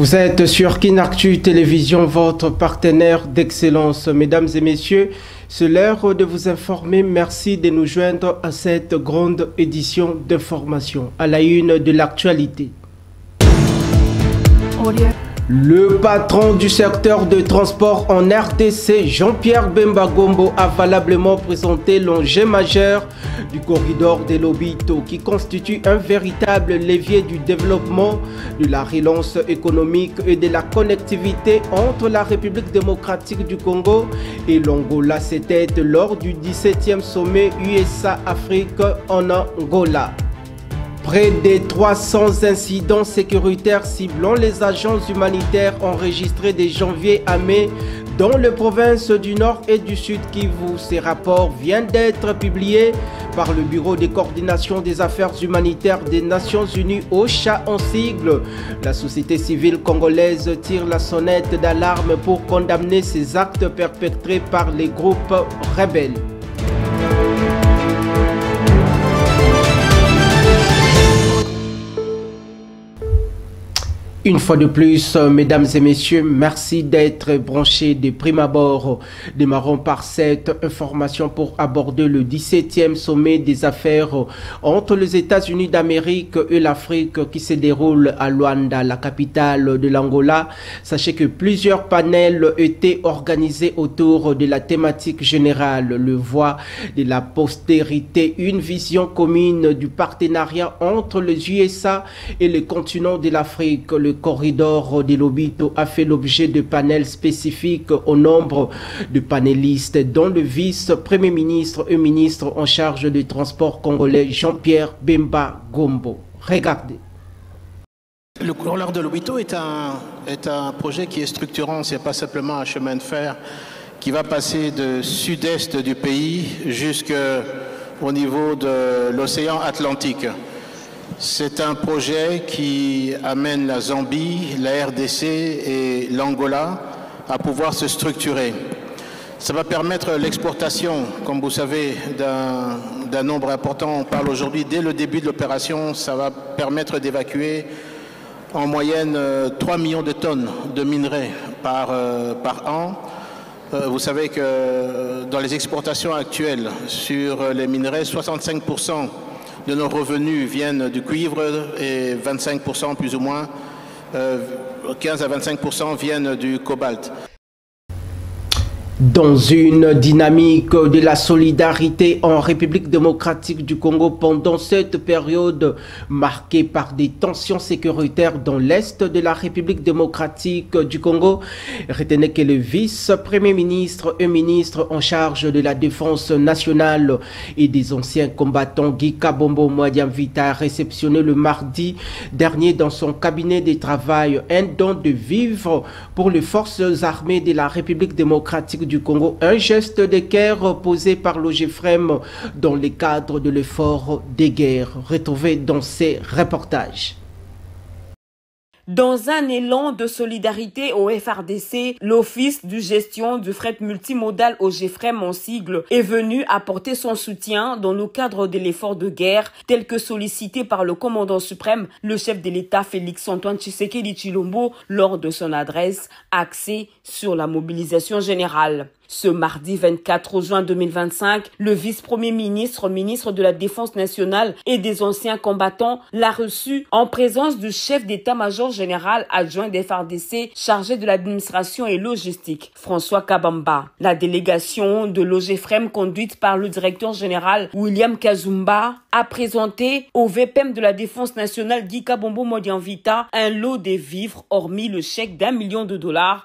Vous êtes sur Kinactu Télévision, votre partenaire d'excellence. Mesdames et messieurs, c'est l'heure de vous informer. Merci de nous joindre à cette grande édition d'information. À la une de l'actualité. Le patron du secteur de transport en RDC, Jean-Pierre Bemba Gombo, a valablement présenté l'enjeu majeur du corridor de Lobito qui constitue un véritable levier du développement, de la relance économique et de la connectivité entre la République démocratique du Congo et l'Angola. C'était lors du 17e sommet USA-Afrique en Angola. Près de 300 incidents sécuritaires ciblant les agents humanitaires enregistrés de janvier à mai dans les provinces du Nord et du Sud Kivu. Ces rapports viennent d'être publiés par le Bureau de coordination des affaires humanitaires des Nations Unies, OCHA en sigle. La société civile congolaise tire la sonnette d'alarme pour condamner ces actes perpétrés par les groupes rebelles. Une fois de plus, mesdames et messieurs, merci d'être branchés de prime abord. Démarrons par cette information pour aborder le 17e sommet des affaires entre les États-Unis d'Amérique et l'Afrique qui se déroule à Luanda, la capitale de l'Angola. Sachez que plusieurs panels étaient organisés autour de la thématique générale, le voie de la postérité, une vision commune du partenariat entre les USA et le continent de l'Afrique. Le corridor de Lobito a fait l'objet de panels spécifiques au nombre de panélistes, dont le vice-premier ministre et ministre en charge des transports congolais, Jean-Pierre Bemba Gombo. Regardez. Le corridor de Lobito est un projet qui est structurant. Ce n'est pas simplement un chemin de fer qui va passer de sud-est du pays jusqu'au niveau de l'océan Atlantique. C'est un projet qui amène la Zambie, la RDC et l'Angola à pouvoir se structurer. Ça va permettre l'exportation, comme vous savez, d'un nombre important. On parle aujourd'hui, dès le début de l'opération, ça va permettre d'évacuer en moyenne 3 millions de tonnes de minerais par an. Vous savez que dans les exportations actuelles sur les minerais, 65% de nos revenus viennent du cuivre et 25% plus ou moins, 15 à 25% viennent du cobalt. Dans une dynamique de la solidarité en République démocratique du Congo pendant cette période marquée par des tensions sécuritaires dans l'est de la République démocratique du Congo, retenez que le vice-premier ministre et ministre en charge de la défense nationale et des anciens combattants Guy Kabombo Mwadiamvita a réceptionné le mardi dernier dans son cabinet de travail un don de vivres pour les forces armées de la République démocratique du Congo, un geste de guerre posé par l'OGFREM dans le cadre de l'effort de guerre. Retrouvez dans ces reportages. Dans un élan de solidarité au FRDC, l'Office de gestion du fret multimodal OGFREM en sigle est venu apporter son soutien dans le cadre de l'effort de guerre tel que sollicité par le commandant suprême, le chef de l'État Félix-Antoine Tshisekedi Tshilombo lors de son adresse axée sur la mobilisation générale. Ce mardi 24 juin 2025, le vice-premier ministre, ministre de la Défense nationale et des anciens combattants l'a reçu en présence du chef d'état-major général adjoint des FARDC chargé de l'administration et logistique, François Kabamba. La délégation de l'OGFREM conduite par le directeur général William Kazumba a présenté au VPM de la Défense nationale Guy Kabombo Mwadiamvita un lot de vivres hormis le chèque d'$1 million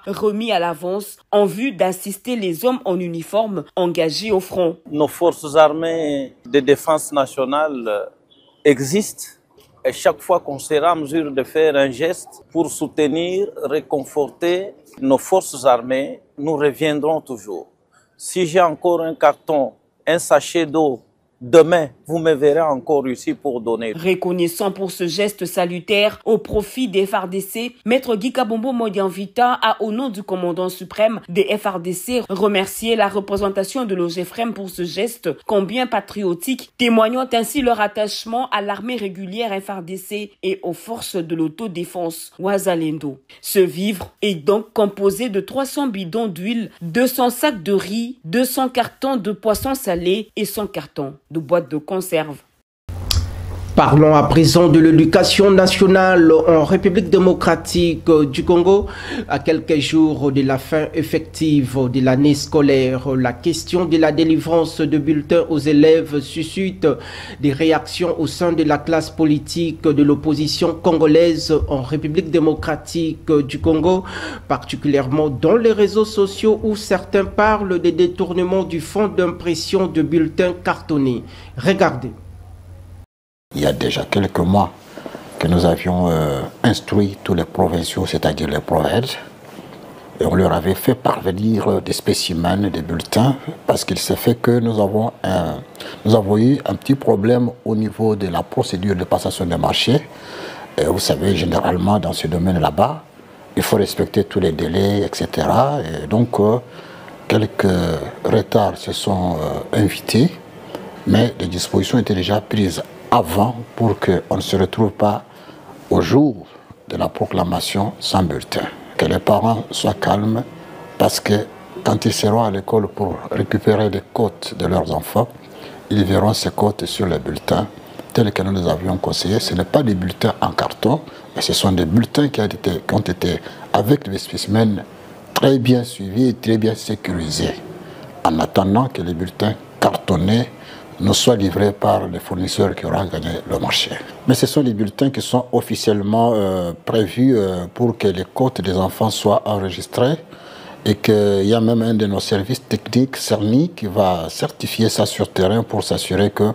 remis à l'avance en vue d'assister les hommes en uniforme engagés au front. Nos forces armées de défense nationale existent et chaque fois qu'on sera en mesure de faire un geste pour soutenir, réconforter nos forces armées, nous reviendrons toujours. Si j'ai encore un carton, un sachet d'eau demain, vous me verrez encore ici pour donner. Reconnaissant pour ce geste salutaire au profit des FARDC, Maître Guy Kabombo Modianvita a, au nom du commandant suprême des FARDC, remercié la représentation de l'OGFREM pour ce geste combien patriotique, témoignant ainsi leur attachement à l'armée régulière FARDC et aux forces de l'autodéfense Ouazalendo. Ce vivre est donc composé de 300 bidons d'huile, 200 sacs de riz, 200 cartons de poissons salés et 100 cartons de boîtes de conserve. Parlons à présent de l'éducation nationale en République démocratique du Congo. À quelques jours de la fin effective de l'année scolaire, la question de la délivrance de bulletins aux élèves suscite des réactions au sein de la classe politique de l'opposition congolaise en République démocratique du Congo, particulièrement dans les réseaux sociaux où certains parlent des détournements du fonds d'impression de bulletins cartonnés. Regardez. Il y a déjà quelques mois que nous avions instruit tous les provinciaux, c'est-à-dire les provinces, et on leur avait fait parvenir des spécimens, des bulletins, parce qu'il s'est fait que nous avons eu un petit problème au niveau de la procédure de passation des marchés. Et vous savez, généralement, dans ce domaine là-bas, il faut respecter tous les délais, etc. Et donc, quelques retards se sont invités, mais les dispositions étaient déjà prises avant pour qu'on ne se retrouve pas au jour de la proclamation sans bulletin. Que les parents soient calmes parce que quand ils seront à l'école pour récupérer les cotes de leurs enfants, ils verront ces cotes sur les bulletins tels que nous les avions conseillés. Ce n'est pas des bulletins en carton, mais ce sont des bulletins qui ont été avec les spécimens très bien suivis et très bien sécurisés, en attendant que les bulletins cartonnés nous soient livrés par les fournisseurs qui auront gagné le marché. Mais ce sont les bulletins qui sont officiellement prévus pour que les cotes des enfants soient enregistrées et qu'il y a même un de nos services techniques, CERNI, qui va certifier ça sur terrain pour s'assurer que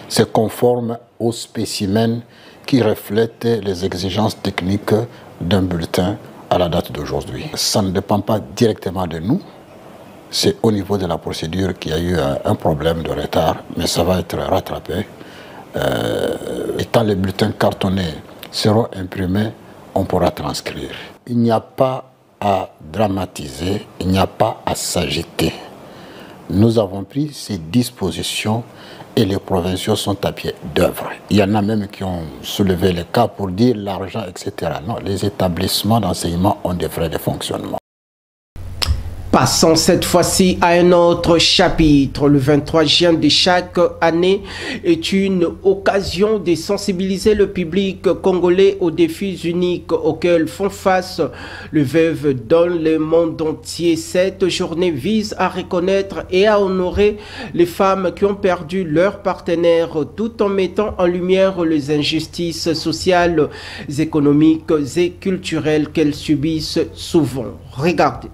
c'est conforme aux spécimens qui reflètent les exigences techniques d'un bulletin à la date d'aujourd'hui. Ça ne dépend pas directement de nous. C'est au niveau de la procédure qu'il y a eu un problème de retard, mais ça va être rattrapé. Et quand les bulletins cartonnés seront imprimés, on pourra transcrire. Il n'y a pas à dramatiser, il n'y a pas à s'agiter. Nous avons pris ces dispositions et les provinciaux sont à pied d'œuvre. Il y en a même qui ont soulevé le cas pour dire l'argent, etc. Non, les établissements d'enseignement ont des frais de fonctionnement. Passons cette fois-ci à un autre chapitre. Le 23 juin de chaque année est une occasion de sensibiliser le public congolais aux défis uniques auxquels font face les veuves dans le monde entier. Cette journée vise à reconnaître et à honorer les femmes qui ont perdu leur partenaire tout en mettant en lumière les injustices sociales, économiques et culturelles qu'elles subissent souvent. Regardez.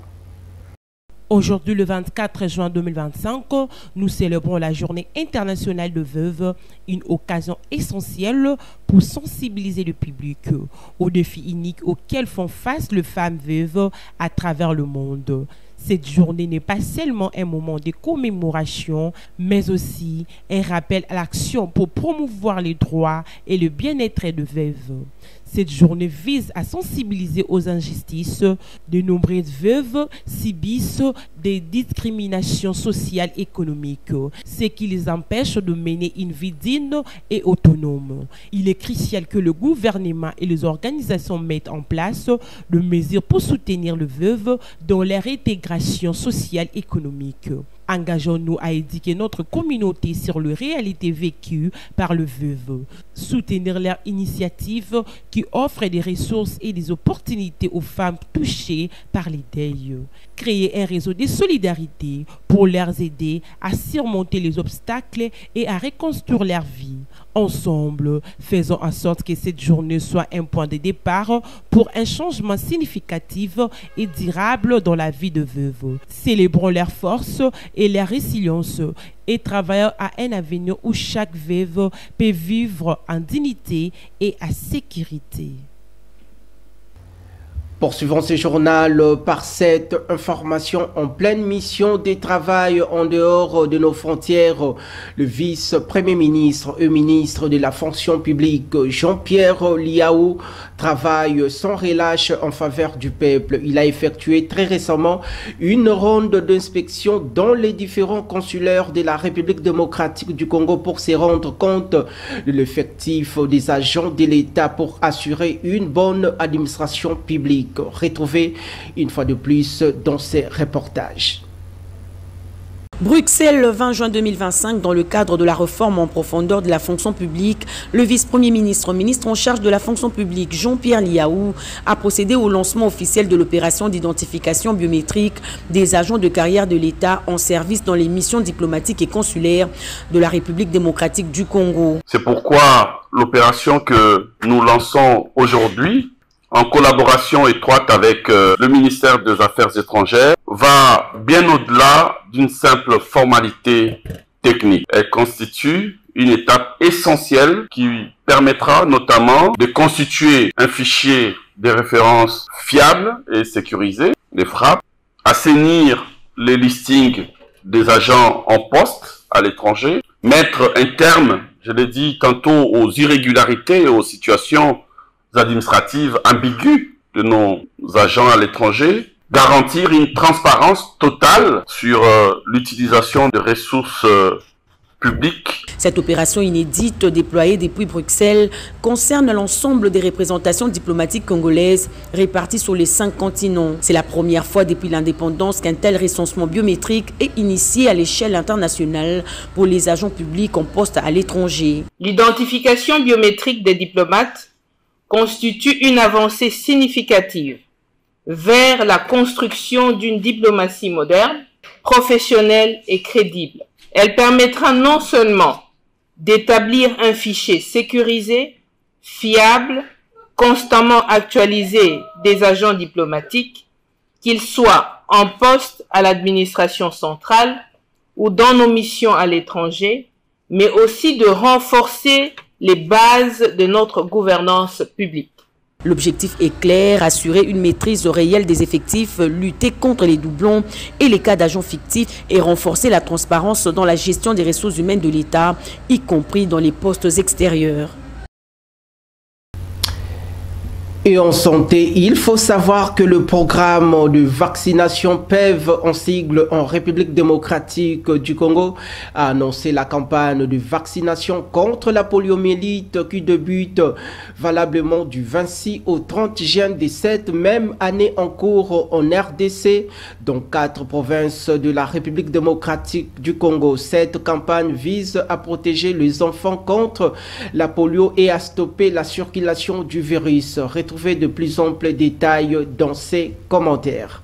Aujourd'hui, le 24 juin 2025, nous célébrons la Journée internationale de veuves, une occasion essentielle pour sensibiliser le public aux défis uniques auxquels font face les femmes veuves à travers le monde. Cette journée n'est pas seulement un moment de commémoration, mais aussi un rappel à l'action pour promouvoir les droits et le bien-être des veuves. Cette journée vise à sensibiliser aux injustices. De nombreuses veuves subissent des discriminations sociales et économiques, ce qui les empêche de mener une vie digne et autonome. Il est crucial que le gouvernement et les organisations mettent en place des mesures pour soutenir les veuves dans leur intégration sociale et économique. Engageons-nous à éduquer notre communauté sur les réalités vécues par les veuves, soutenir leurs initiatives qui offrent des ressources et des opportunités aux femmes touchées par les deuils, créer un réseau de solidarité pour leur aider à surmonter les obstacles et à reconstruire leur vie. Ensemble, faisons en sorte que cette journée soit un point de départ pour un changement significatif et durable dans la vie de veuves. Célébrons leur force et leur résilience et travaillons à un avenir où chaque veuve peut vivre en dignité et en sécurité. Poursuivons ce journal par cette information en pleine mission de travail en dehors de nos frontières. Le vice-premier ministre et ministre de la fonction publique, Jean-Pierre Liaou, travaille sans relâche en faveur du peuple. Il a effectué très récemment une ronde d'inspection dans les différents consulaires de la République démocratique du Congo pour se rendre compte de l'effectif des agents de l'État pour assurer une bonne administration publique. Retrouvez une fois de plus dans ces reportages. Bruxelles, le 20 juin 2025, dans le cadre de la réforme en profondeur de la fonction publique, le vice-premier ministre, ministre en charge de la fonction publique, Jean-Pierre Liaou, a procédé au lancement officiel de l'opération d'identification biométrique des agents de carrière de l'État en service dans les missions diplomatiques et consulaires de la République démocratique du Congo. C'est pourquoi l'opération que nous lançons aujourd'hui, en collaboration étroite avec le ministère des Affaires étrangères, va bien au-delà d'une simple formalité technique. Elle constitue une étape essentielle qui permettra notamment de constituer un fichier de référence fiable et sécurisé, les FRAP, assainir les listings des agents en poste à l'étranger, mettre un terme, je l'ai dit tantôt, aux irrégularités et aux situations administratives ambiguës de nos agents à l'étranger, garantir une transparence totale sur l'utilisation des ressources publiques. Cette opération inédite déployée depuis Bruxelles concerne l'ensemble des représentations diplomatiques congolaises réparties sur les 5 continents. C'est la première fois depuis l'indépendance qu'un tel recensement biométrique est initié à l'échelle internationale pour les agents publics en poste à l'étranger. L'identification biométrique des diplomates constitue une avancée significative vers la construction d'une diplomatie moderne, professionnelle et crédible. Elle permettra non seulement d'établir un fichier sécurisé, fiable, constamment actualisé des agents diplomatiques, qu'ils soient en poste à l'administration centrale ou dans nos missions à l'étranger, mais aussi de renforcer les bases de notre gouvernance publique. L'objectif est clair, assurer une maîtrise réelle des effectifs, lutter contre les doublons et les cas d'agents fictifs et renforcer la transparence dans la gestion des ressources humaines de l'État, y compris dans les postes extérieurs. Et en santé, il faut savoir que le programme de vaccination PEV en sigle en République démocratique du Congo a annoncé la campagne de vaccination contre la poliomyélite qui débute valablement du 26 au 30 juin de cette même année en cours en RDC dans 4 provinces de la République démocratique du Congo. Cette campagne vise à protéger les enfants contre la polio et à stopper la circulation du virus. Retrouvez de plus amples détails dans ces commentaires.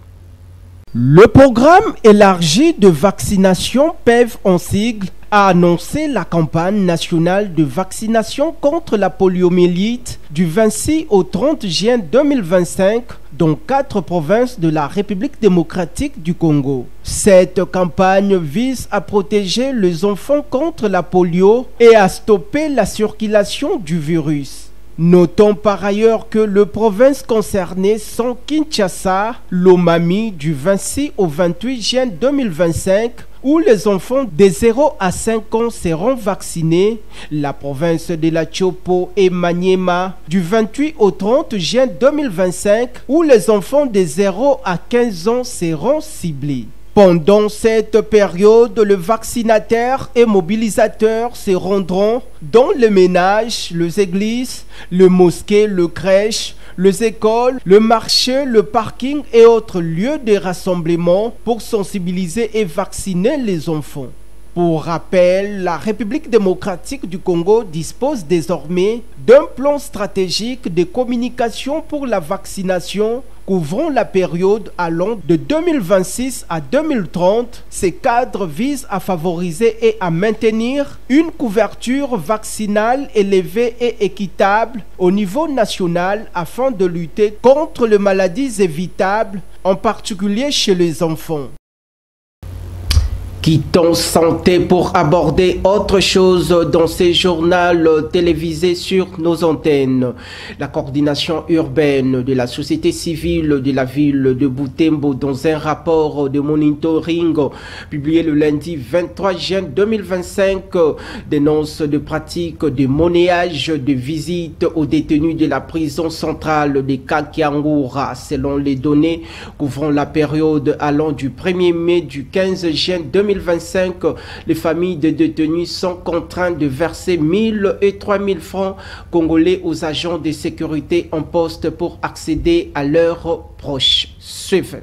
Le programme élargi de vaccination PEV en sigle a annoncé la campagne nationale de vaccination contre la poliomyélite du 26 au 30 juin 2025 dans 4 provinces de la République démocratique du Congo. Cette campagne vise à protéger les enfants contre la polio et à stopper la circulation du virus. Notons par ailleurs que les provinces concernées sont Kinshasa, Lomami du 26 au 28 juin 2025 où les enfants de 0 à 5 ans seront vaccinés, la province de la Chopo et Maniema du 28 au 30 juin 2025 où les enfants de 0 à 15 ans seront ciblés. Pendant cette période, les vaccinateurs et mobilisateurs se rendront dans les ménages, les églises, les mosquées, les crèches, les écoles, le marché, le parking et autres lieux de rassemblement pour sensibiliser et vacciner les enfants. Pour rappel, la République démocratique du Congo dispose désormais d'un plan stratégique de communication pour la vaccination couvrant la période allant de 2026 à 2030. Ces cadres visent à favoriser et à maintenir une couverture vaccinale élevée et équitable au niveau national afin de lutter contre les maladies évitables, en particulier chez les enfants. Quittons santé pour aborder autre chose dans ces journaux télévisés sur nos antennes. La coordination urbaine de la société civile de la ville de Butembo, dans un rapport de monitoring publié le lundi 23 juin 2025, dénonce des pratiques de monnayage de visites aux détenus de la prison centrale de Kakiangoura. Selon les données couvrant la période allant du 1er mai du 15 juin 2025, les familles de détenus sont contraintes de verser 1000 et 3000 francs congolais aux agents de sécurité en poste pour accéder à leurs proches. Suivez.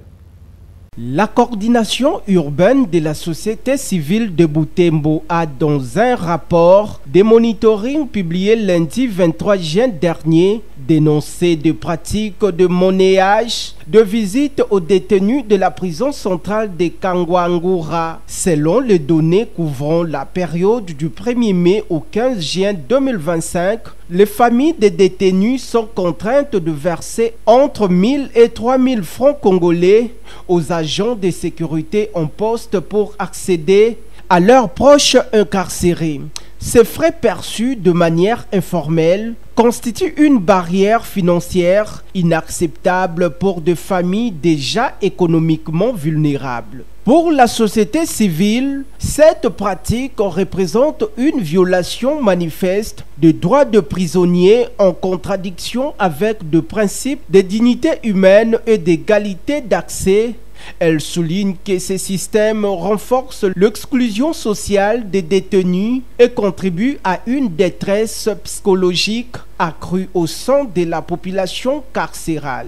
La coordination urbaine de la société civile de Butembo a, dans un rapport de monitoring publié lundi 23 juin dernier, dénoncé des pratiques de monnayage de visite aux détenus de la prison centrale de Kangwangoura. Selon les données couvrant la période du 1er mai au 15 juin 2025, les familles des détenus sont contraintes de verser entre 1000 et 3000 francs congolais aux agents de sécurité en poste pour accéder à leurs proches incarcérés. Ces frais perçus de manière informelle constituent une barrière financière inacceptable pour des familles déjà économiquement vulnérables. Pour la société civile, cette pratique représente une violation manifeste des droits de prisonniers en contradiction avec le principe de dignité humaine et d'égalité d'accès. Elle souligne que ces systèmes renforcent l'exclusion sociale des détenus et contribuent à une détresse psychologique accrue au sein de la population carcérale.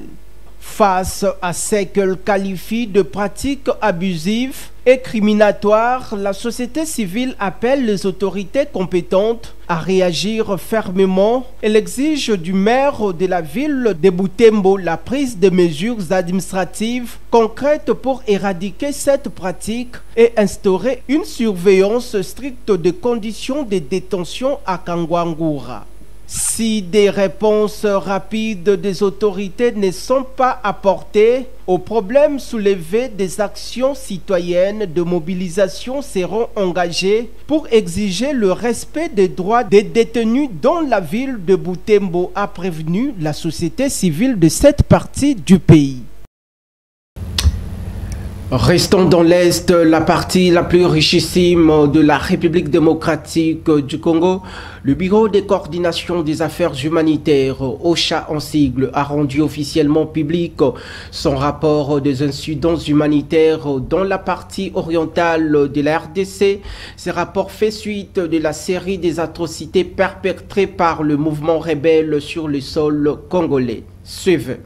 Face à ce qu'elle qualifie de pratiques abusives et criminatoires, la société civile appelle les autorités compétentes à réagir fermement. Elle exige du maire de la ville de Butembo la prise de mesures administratives concrètes pour éradiquer cette pratique et instaurer une surveillance stricte des conditions de détention à Kangwangoura. Si des réponses rapides des autorités ne sont pas apportées aux problèmes soulevés, des actions citoyennes de mobilisation seront engagées pour exiger le respect des droits des détenus dans la ville de Butembo, a prévenu la société civile de cette partie du pays. Restons dans l'Est, la partie la plus richissime de la République démocratique du Congo. Le Bureau de coordination des affaires humanitaires, OCHA en sigle, a rendu officiellement public son rapport des incidents humanitaires dans la partie orientale de la RDC. Ce rapport fait suite de la série des atrocités perpétrées par le mouvement rebelle sur le sol congolais. Suivez.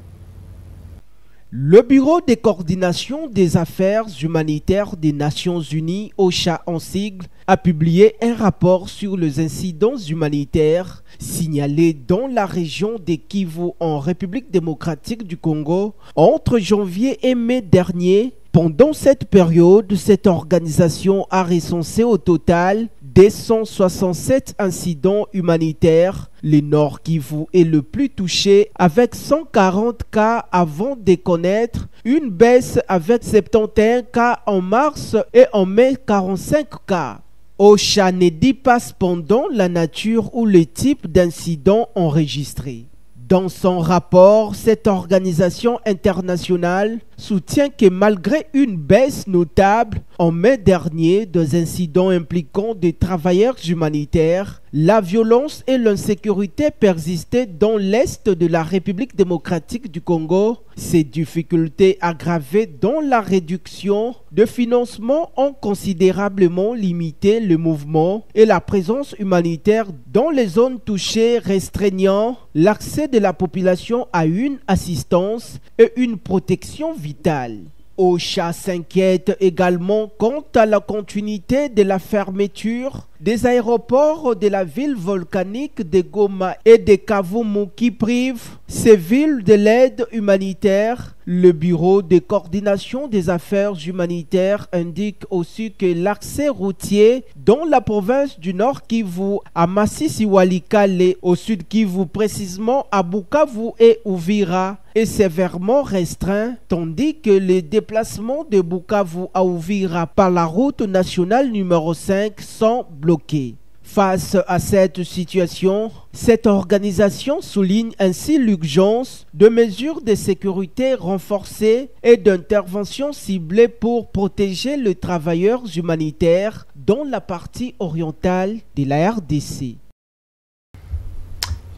Le Bureau de coordination des affaires humanitaires des Nations Unies, OCHA en sigle, a publié un rapport sur les incidents humanitaires signalés dans la région de Kivu en République démocratique du Congo entre janvier et mai dernier. Pendant cette période, cette organisation a recensé au total 267 incidents humanitaires. Le Nord Kivu est le plus touché avec 140 cas avant de connaître une baisse avec 71 cas en mars et en mai 45 cas. OCHA ne dit pas cependant la nature ou le type d'incidents enregistrés. Dans son rapport, cette organisation internationale soutient que malgré une baisse notable en mai dernier des incidents impliquant des travailleurs humanitaires, la violence et l'insécurité persistaient dans l'est de la République démocratique du Congo. Ces difficultés aggravées dans la réduction de financement ont considérablement limité le mouvement et la présence humanitaire dans les zones touchées, restreignant l'accès de la population à une assistance et une protection vitale. OCHA s'inquiète également quant à la continuité de la fermeture des aéroports de la ville volcanique de Goma et de Kavumu qui privent ces villes de l'aide humanitaire. Le bureau de coordination des affaires humanitaires indique aussi que l'accès routier dans la province du Nord Kivu, à Masisi Walikale, au sud Kivu, précisément à Bukavu et Uvira, est sévèrement restreint, tandis que les déplacements de Bukavu à Uvira par la route nationale numéro 5 sont bloqués. Face à cette situation, cette organisation souligne ainsi l'urgence de mesures de sécurité renforcées et d'interventions ciblées pour protéger les travailleurs humanitaires dans la partie orientale de la RDC.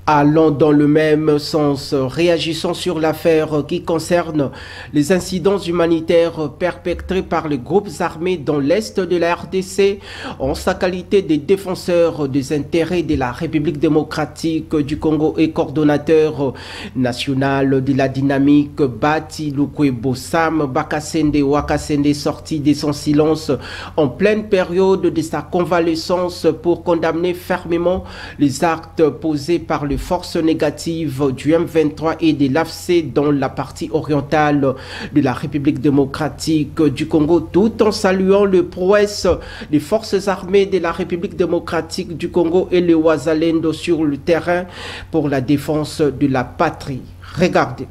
Allons dans le même sens, réagissant sur l'affaire qui concerne les incidents humanitaires perpétrés par les groupes armés dans l'est de la RDC en sa qualité de défenseur des intérêts de la République démocratique du Congo et coordonnateur national de la dynamique. Bati Lukwebo Sam Bakasende Wakasende sorti de son silence en pleine période de sa convalescence pour condamner fermement les actes posés par le forces négatives du M23 et de l'AFC dans la partie orientale de la République démocratique du Congo, tout en saluant le prouesse des forces armées de la République démocratique du Congo et les Wazalendo sur le terrain pour la défense de la patrie. Regardez.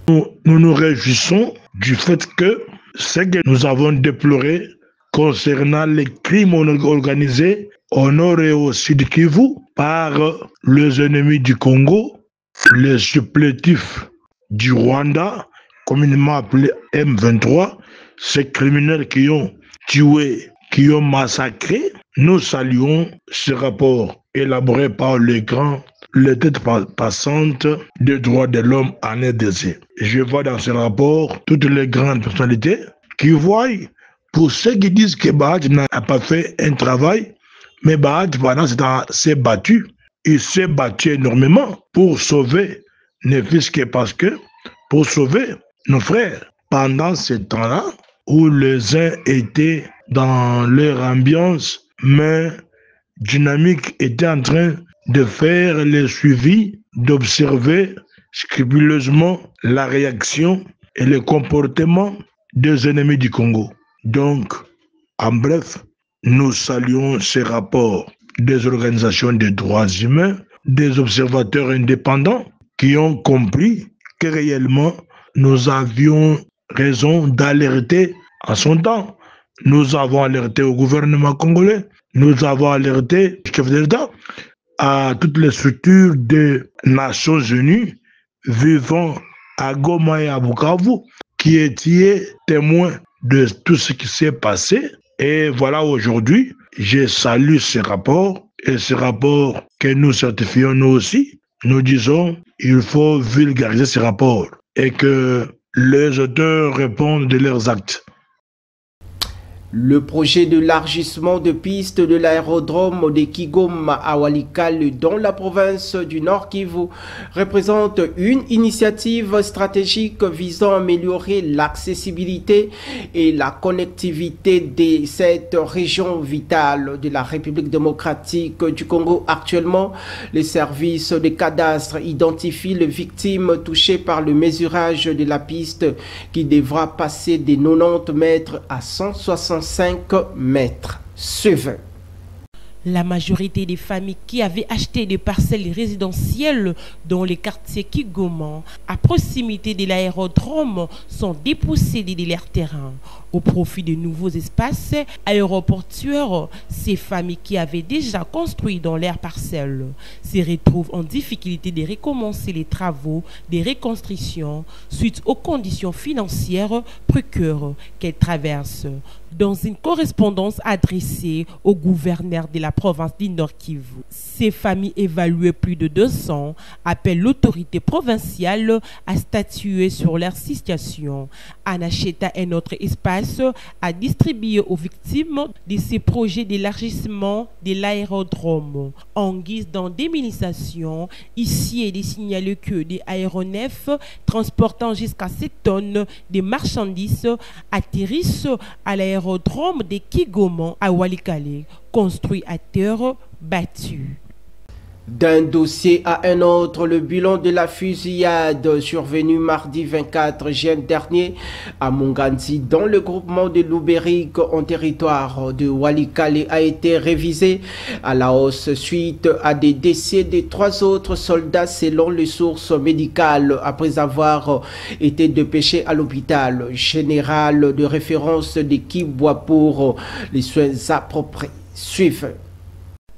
Nous nous réjouissons du fait que ce que nous avons déploré concernant les crimes organisés au nord et au sud Kivu par les ennemis du Congo, les supplétifs du Rwanda, communément appelés M23, ces criminels qui ont tué, qui ont massacré. Nous saluons ce rapport élaboré par les têtes passantes des droits de l'homme en RDC. Je vois dans ce rapport toutes les grandes personnalités qui voient, pour ceux qui disent que Bahati n'a pas fait un travail, mais Bahati, pendant ce temps, s'est battu. Il s'est battu énormément pour sauver, ne fût-ce que parce que, pour sauver nos frères. Pendant ce temps-là, où les uns étaient dans leur ambiance, mais dynamique était en train de faire le suivi, d'observer scrupuleusement la réaction et le comportement des ennemis du Congo. Donc, en bref, nous saluons ces rapports des organisations des droits humains, des observateurs indépendants qui ont compris que réellement nous avions raison d'alerter en son temps. Nous avons alerté au gouvernement congolais, nous avons alerté au chef d'État, à toutes les structures des Nations Unies vivant à Goma et à Bukavu qui étaient témoins de tout ce qui s'est passé. Et voilà, aujourd'hui, je salue ce rapport et ce rapport que nous certifions nous aussi. Nous disons il faut vulgariser ce rapport et que les auteurs répondent de leurs actes. Le projet d'élargissement de pistes de l'aérodrome de Kigoma à Walikale dans la province du Nord Kivu représente une initiative stratégique visant à améliorer l'accessibilité et la connectivité de cette région vitale de la République démocratique du Congo. Actuellement, les services de cadastre identifient les victimes touchées par le mesurage de la piste qui devra passer de 90 mètres à 165 mètres. Suivez. La majorité des familles qui avaient acheté des parcelles résidentielles dans les quartiers Kigoma, à proximité de l'aérodrome, sont dépossédées de leurs terrains au profit de nouveaux espaces aéroportuaires. Ces familles qui avaient déjà construit dans leurs parcelles se retrouvent en difficulté de recommencer les travaux de reconstruction suite aux conditions financières précaires qu'elles traversent. Dans une correspondance adressée au gouverneur de la province du Nord Kivu, ces familles évaluées plus de 200 appellent l'autorité provinciale à statuer sur leur situation en achetant un autre espace à distribuer aux victimes de ces projets d'élargissement de l'aérodrome. En guise d'indemnisation, ici est de signaler que des aéronefs transportant jusqu'à 7 tonnes de marchandises atterrissent à l'aérodrome de Kigoma à Walikale construits à terre battus. D'un dossier à un autre, le bilan de la fusillade survenue mardi 24 juin dernier à Mungandi dans le groupement de Luberic en territoire de Walikale a été révisé à la hausse suite à des décès de 3 autres soldats selon les sources médicales après avoir été dépêchés à l'hôpital général de référence de Kibwa pour les soins appropriés. Suivez.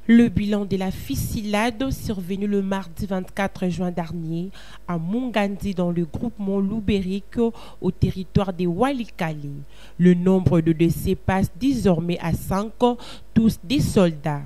Le bilan de la fusillade survenue le mardi 24 juin dernier à Mungandi dans le groupement Luberic au territoire de Walikale. Le nombre de décès passe désormais à 5, tous des soldats.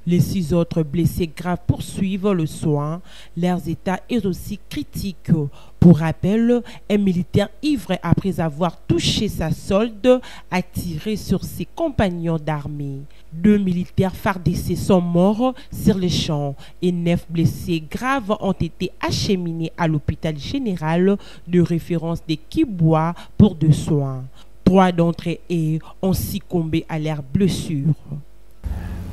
Les 6 autres blessés graves poursuivent le soin. Leur état est aussi critique. Pour rappel, un militaire ivre après avoir touché sa solde a tiré sur ses compagnons d'armée. 2 militaires FARDC sont morts sur les champs et 9 blessés graves ont été acheminés à l'hôpital général de référence de Kibwa pour des soins. 3 d'entre eux ont succombé à leurs blessures.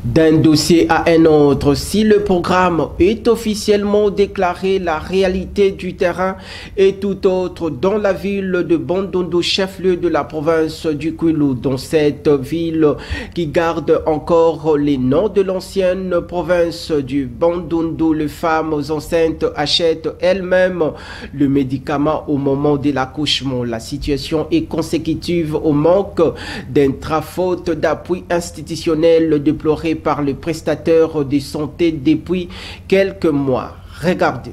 D'un dossier à un autre, si le programme est officiellement déclaré, la réalité du terrain est tout autre dans la ville de Bandundu, chef-lieu de la province du Kwilu. Dans cette ville qui garde encore les noms de l'ancienne province du Bandundu, les femmes enceintes achètent elles-mêmes le médicament au moment de l'accouchement. La situation est consécutive au manque d'intra-faute d'appui institutionnel déploré par les prestataires de santé depuis quelques mois. Regardez.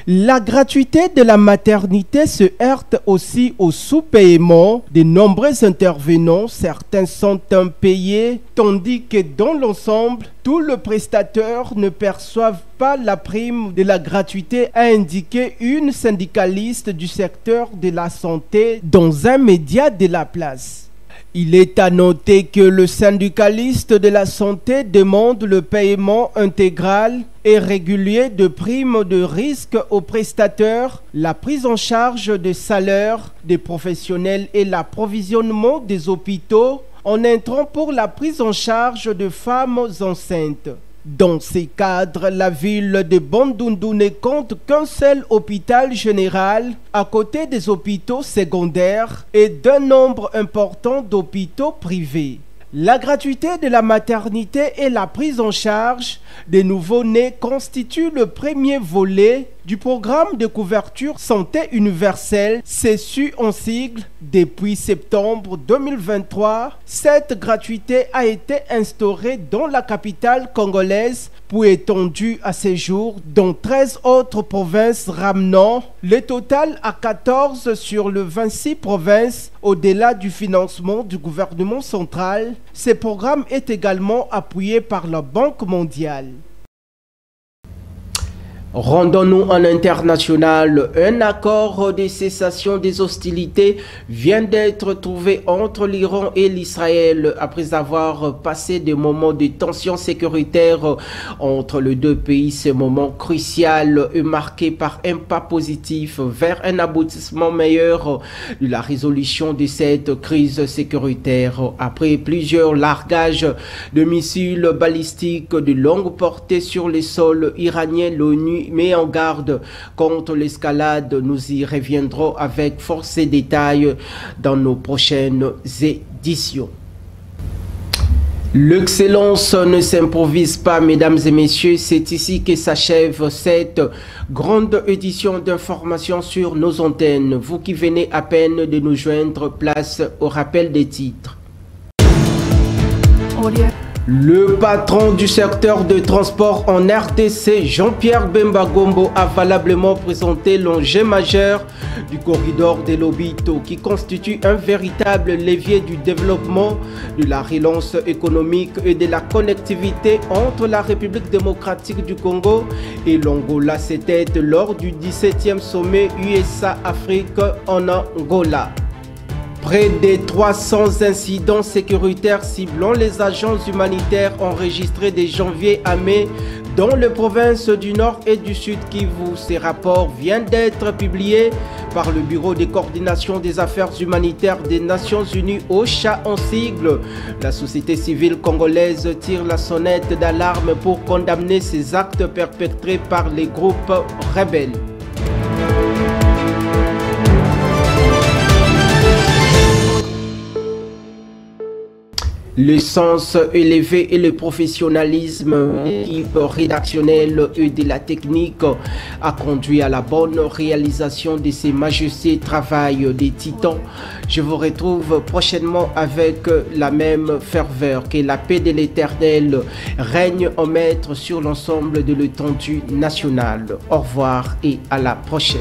La gratuité de la maternité se heurte aussi au sous-paiement de nombreux intervenants. Certains sont impayés, tandis que dans l'ensemble, tous les prestataires ne perçoivent pas la prime de la gratuité, a indiqué une syndicaliste du secteur de la santé dans un média de la place. Il est à noter que le syndicaliste de la santé demande le paiement intégral et régulier de primes de risque aux prestataires, la prise en charge des salaires des professionnels et l'approvisionnement des hôpitaux en intrants pour la prise en charge de femmes enceintes. Dans ces cadres, la ville de Bandundu ne compte qu'un seul hôpital général à côté des hôpitaux secondaires et d'un nombre important d'hôpitaux privés. La gratuité de la maternité et la prise en charge des nouveau-nés constituent le premier volet du programme de couverture santé universelle, CSU en sigle. Depuis septembre 2023, cette gratuité a été instaurée dans la capitale congolaise puis étendue à ce jour dans 13 autres provinces, ramenant le total à 14 sur les 26 provinces. Au-delà du financement du gouvernement central, ce programme est également appuyé par la Banque mondiale. Rendons-nous en international. Un accord de cessation des hostilités vient d'être trouvé entre l'Iran et l'Israël après avoir passé des moments de tension sécuritaire entre les deux pays. Ce moment crucial est marqué par un pas positif vers un aboutissement meilleur de la résolution de cette crise sécuritaire. Après plusieurs largages de missiles balistiques de longue portée sur les sols iraniens, l'ONU met en garde contre l'escalade. Nous y reviendrons avec force et détails dans nos prochaines éditions. L'excellence ne s'improvise pas, mesdames et messieurs. C'est ici que s'achève cette grande édition d'information sur nos antennes. Vous qui venez à peine de nous joindre, place au rappel des titres. Le patron du secteur de transport en RDC, Jean-Pierre Bemba Gombo, a valablement présenté l'enjeu majeur du corridor de l'Obito qui constitue un véritable levier du développement, de la relance économique et de la connectivité entre la République démocratique du Congo et l'Angola. C'était lors du 17e sommet USA-Afrique en Angola. Près de 300 incidents sécuritaires ciblant les agents humanitaires enregistrés de janvier à mai dans les provinces du Nord et du Sud Kivu. Ces rapports viennent d'être publiés par le Bureau de coordination des affaires humanitaires des Nations Unies, OCHA en sigle. La société civile congolaise tire la sonnette d'alarme pour condamner ces actes perpétrés par les groupes rebelles. Le sens élevé et le professionnalisme de l'équipe rédactionnelle et de la technique a conduit à la bonne réalisation de ces majestueux travail des titans. Je vous retrouve prochainement avec la même ferveur. Que la paix de l'Éternel règne en maître sur l'ensemble de l'étendue nationale. Au revoir et à la prochaine.